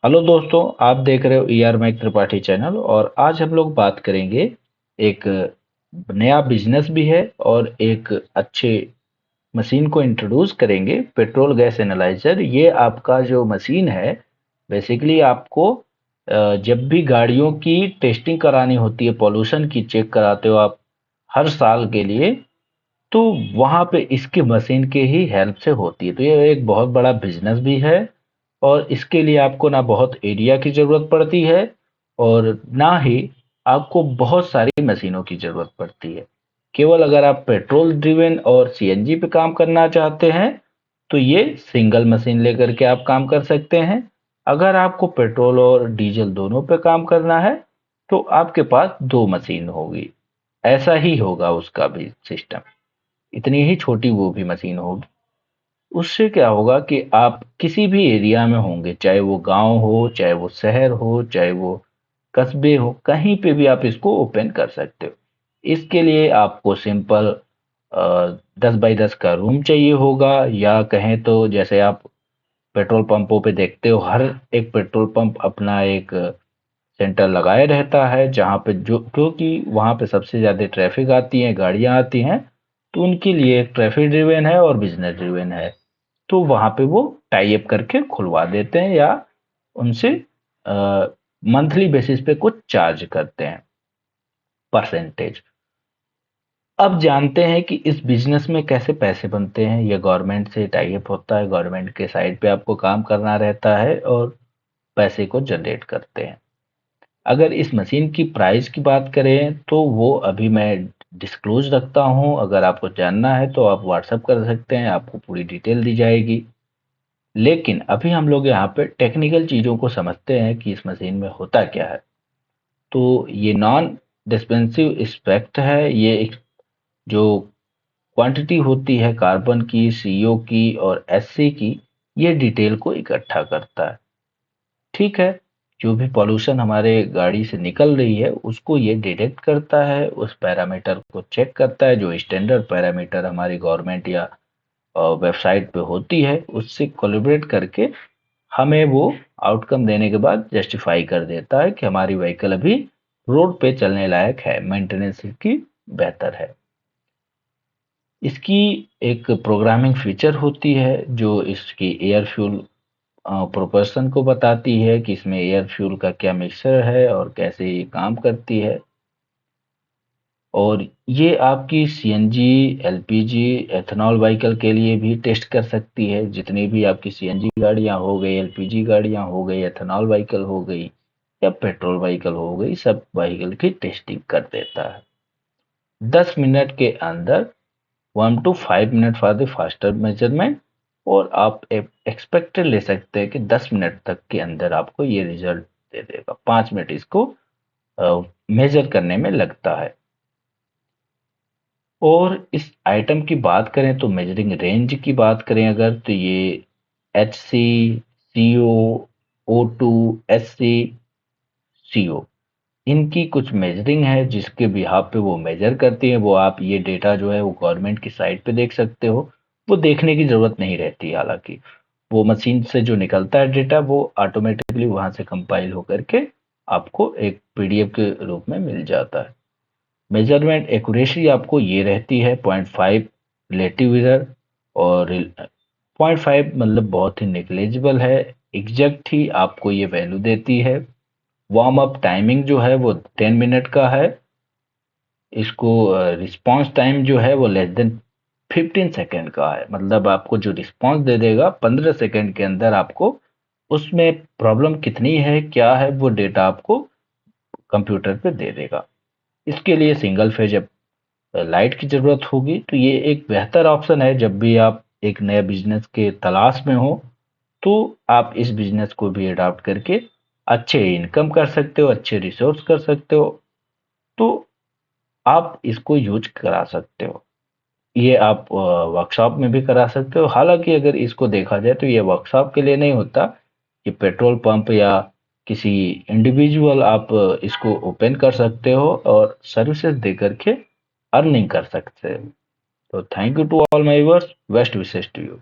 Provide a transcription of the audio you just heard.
Hello दोस्तों, आप देख रहे हो माइक त्रिपाठी चैनल। और आज हम लोग बात करेंगे एक नया बिजनेस भी है और एक अच्छे मशीन को इंट्रोड्यूस करेंगे, पेट्रोल गैस एनालाइजर। ये आपका जो मशीन है, बेसिकली आपको जब भी गाड़ियों की टेस्टिंग करानी होती है, पॉल्यूशन की चेक कराते हो आप हर साल के लिए, तो वहाँ पे इसके मशीन के ही हेल्प से होती है। तो ये एक बहुत बड़ा बिजनेस भी है और इसके लिए आपको ना बहुत एरिया की ज़रूरत पड़ती है और ना ही आपको बहुत सारी मशीनों की ज़रूरत पड़ती है। केवल अगर आप पेट्रोल ड्रिवन और सीएनजी पे काम करना चाहते हैं तो ये सिंगल मशीन लेकर के आप काम कर सकते हैं। अगर आपको पेट्रोल और डीजल दोनों पे काम करना है तो आपके पास दो मशीन होगी। ऐसा ही होगा उसका भी सिस्टम, इतनी ही छोटी वो भी मशीन होगी। उससे क्या होगा कि आप किसी भी एरिया में होंगे, चाहे वो गांव हो, चाहे वो शहर हो, चाहे वो कस्बे हो, कहीं पे भी आप इसको ओपन कर सकते हो। इसके लिए आपको सिंपल 10 बाई 10 का रूम चाहिए होगा, या कहें तो जैसे आप पेट्रोल पंपों पे देखते हो, हर एक पेट्रोल पंप अपना एक सेंटर लगाए रहता है, जहाँ पे जो क्योंकि वहाँ पे सबसे ज़्यादा ट्रैफिक आती है, गाड़ियाँ आती हैं, तो उनके लिए एक ट्रैफिक ड्रिवन है और बिजनेस ड्रिवन है। तो वहाँ पे वो टाई अप करके खुलवा देते हैं या उनसे मंथली बेसिस पे कुछ चार्ज करते हैं, परसेंटेज। अब जानते हैं कि इस बिजनेस में कैसे पैसे बनते हैं। ये गवर्नमेंट से टाई अप होता है, गवर्नमेंट के साइड पे आपको काम करना रहता है और पैसे को जनरेट करते हैं। अगर इस मशीन की प्राइस की बात करें तो वो अभी मैं डिस्क्लोज रखता हूँ। अगर आपको जानना है तो आप व्हाट्सएप कर सकते हैं, आपको पूरी डिटेल दी जाएगी। लेकिन अभी हम लोग यहाँ पे टेक्निकल चीज़ों को समझते हैं कि इस मशीन में होता क्या है। तो ये नॉन डिस्पेंसिव स्पेक्ट है। ये एक जो क्वांटिटी होती है कार्बन की, सीओ की और एससी की, ये डिटेल को इकट्ठा करता है। ठीक है, जो भी पॉल्यूशन हमारे गाड़ी से निकल रही है उसको ये डिटेक्ट करता है, उस पैरामीटर को चेक करता है, जो स्टैंडर्ड पैरामीटर हमारी गवर्नमेंट या वेबसाइट पे होती है, उससे कोलिब्रेट करके हमें वो आउटकम देने के बाद जस्टिफाई कर देता है कि हमारी व्हीकल अभी रोड पे चलने लायक है, मेंटेनेंस की बेहतर है। इसकी एक प्रोग्रामिंग फीचर होती है जो इसकी एयर फ्यूल प्रोपर्शन को बताती है कि इसमें एयर फ्यूल का क्या मिक्सचर है और कैसे ये काम करती है। और ये आपकी सीएनजी, एलपीजी, एथेनॉल व्हीकल के लिए भी टेस्ट कर सकती है। जितनी भी आपकी सीएनजी गाड़ियां हो गई, एलपीजी गाड़ियां हो गई, एथेनॉल व्हीकल हो गई या पेट्रोल व्हीकल हो गई, सब व्हीकल की टेस्टिंग कर देता है 10 मिनट के अंदर। 1 to 5 minute for the faster measurement. और आप एक्सपेक्टेड ले सकते हैं कि 10 मिनट तक के अंदर आपको ये रिजल्ट दे देगा। 5 मिनट इसको मेजर करने में लगता है। और इस आइटम की बात करें तो मेजरिंग रेंज की बात करें अगर, तो ये एच सी, सी ओ टू, एस सी ओ, इनकी कुछ मेजरिंग है जिसके बिहाफ पे वो मेजर करती है। वो आप ये डेटा जो है वो गवर्नमेंट की साइट पे देख सकते हो। वो देखने की जरूरत नहीं रहती, हालांकि वो मशीन से जो निकलता है डेटा वो ऑटोमेटिकली वहां से कंपाइल होकर के आपको एक पीडीएफ के रूप में मिल जाता है। मेजरमेंट एक्यूरेसी आपको ये रहती है 0.5 रिलेटिव एरर, और 0.5 मतलब बहुत ही नेग्लेजिबल है। एग्जैक्ट ही आपको ये वैल्यू देती है। वार्म अप टाइमिंग जो है वो 10 मिनट का है। इसको रिस्पांस टाइम जो है वो लेस देन 15 सेकेंड का है। मतलब आपको जो रिस्पांस दे देगा 15 सेकेंड के अंदर आपको उसमें प्रॉब्लम कितनी है, क्या है, वो डेटा आपको कंप्यूटर पे दे देगा। इसके लिए सिंगल फेज लाइट की जरूरत होगी। तो ये एक बेहतर ऑप्शन है जब भी आप एक नए बिजनेस के तलाश में हो, तो आप इस बिजनेस को भी अडॉप्ट करके अच्छे इनकम कर सकते हो, अच्छे रिसोर्स कर सकते हो। तो आप इसको यूज करा सकते हो। ये आप वर्कशॉप में भी करा सकते हो। हालांकि अगर इसको देखा जाए तो ये वर्कशॉप के लिए नहीं होता, ये पेट्रोल पंप या किसी इंडिविजुअल आप इसको ओपन कर सकते हो और सर्विसेज दे करके अर्निंग कर सकते हो। तो thank you to all my viewers, best wishes to you.